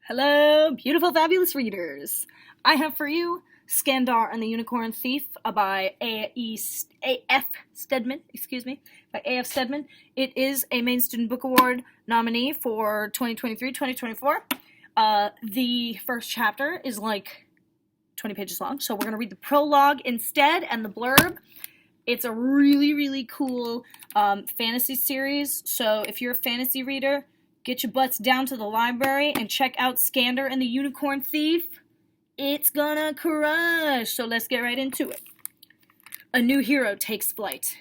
Hello, beautiful, fabulous readers. I have for you Skandar and the Unicorn Thief by A.F. Steadman, by A.F. Steadman. It is a Main Student Book Award nominee for 2023-2024. The first chapter is like 20 pages long, so we're going to read the prologue instead and the blurb. It's a really, really cool fantasy series, so if you're a fantasy reader, get your butts down to the library and check out Skandar and the Unicorn Thief. It's gonna crush, so let's get right into it. A new hero takes flight.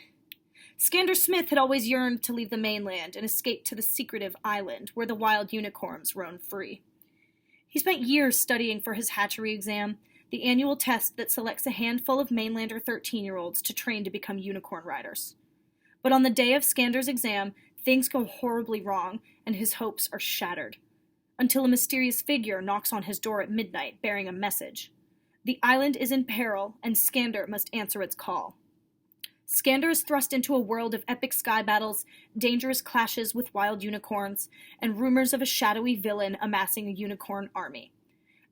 Skandar Smith had always yearned to leave the mainland and escape to the secretive island where the wild unicorns roam free. He spent years studying for his hatchery exam, the annual test that selects a handful of mainlander 13-year-olds to train to become unicorn riders. But on the day of Skandar's exam, things go horribly wrong, and his hopes are shattered. Until a mysterious figure knocks on his door at midnight, bearing a message. The island is in peril, and Skandar must answer its call. Skandar is thrust into a world of epic sky battles, dangerous clashes with wild unicorns, and rumors of a shadowy villain amassing a unicorn army.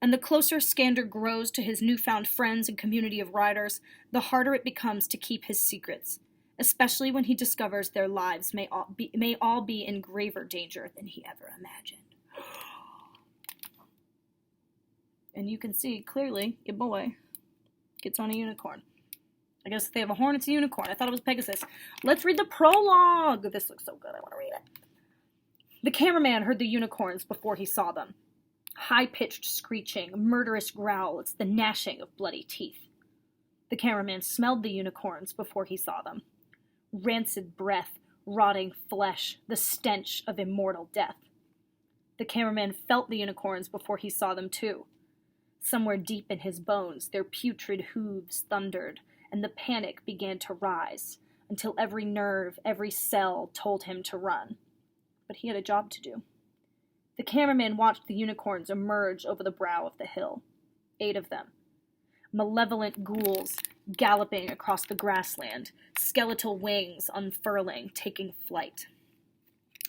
And the closer Skandar grows to his newfound friends and community of riders, the harder it becomes to keep his secrets, especially when he discovers their lives may all be in graver danger than he ever imagined. And you can see clearly your boy gets on a unicorn. I guess if they have a horn, it's a unicorn. I thought it was Pegasus. Let's read the prologue. This looks so good. I want to read it. The cameraman heard the unicorns before he saw them. High-pitched screeching, murderous growls, the gnashing of bloody teeth. The cameraman smelled the unicorns before he saw them. Rancid breath, rotting flesh, the stench of immortal death. The cameraman felt the unicorns before he saw them too. Somewhere deep in his bones, their putrid hooves thundered, and the panic began to rise, until every nerve, every cell told him to run. But he had a job to do. The cameraman watched the unicorns emerge over the brow of the hill. 8 of them. Malevolent ghouls galloping across the grassland, skeletal wings unfurling, taking flight.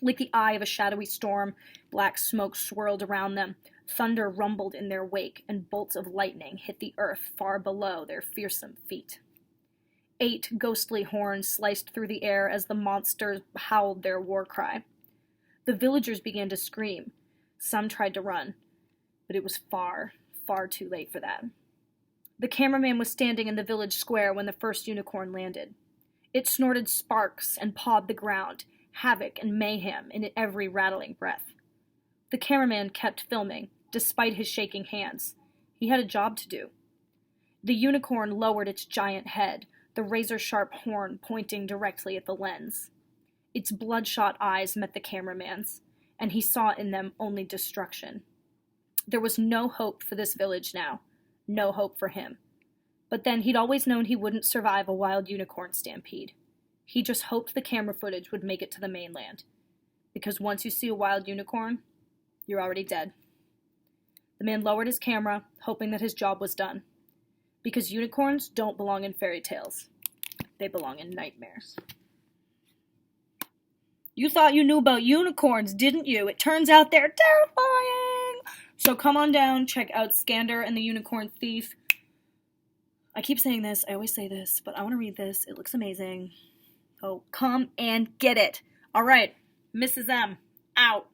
Like the eye of a shadowy storm, black smoke swirled around them, thunder rumbled in their wake, and bolts of lightning hit the earth far below their fearsome feet. 8 ghostly horns sliced through the air as the monsters howled their war cry. The villagers began to scream. Some tried to run, but it was far, far too late for that. The cameraman was standing in the village square when the first unicorn landed. It snorted sparks and pawed the ground, havoc and mayhem in every rattling breath. The cameraman kept filming, despite his shaking hands. He had a job to do. The unicorn lowered its giant head, the razor-sharp horn pointing directly at the lens. Its bloodshot eyes met the cameraman's, and he saw in them only destruction. There was no hope for this village now. No hope for him. But then he'd always known he wouldn't survive a wild unicorn stampede. He just hoped the camera footage would make it to the mainland. Because once you see a wild unicorn, you're already dead. The man lowered his camera, hoping that his job was done. Because unicorns don't belong in fairy tales. They belong in nightmares. You thought you knew about unicorns, didn't you? It turns out they're terrifying! So come on down, check out Skandar and the Unicorn Thief. I keep saying this, I always say this, but I want to read this. It looks amazing. So come and get it. All right, Mrs. M, out.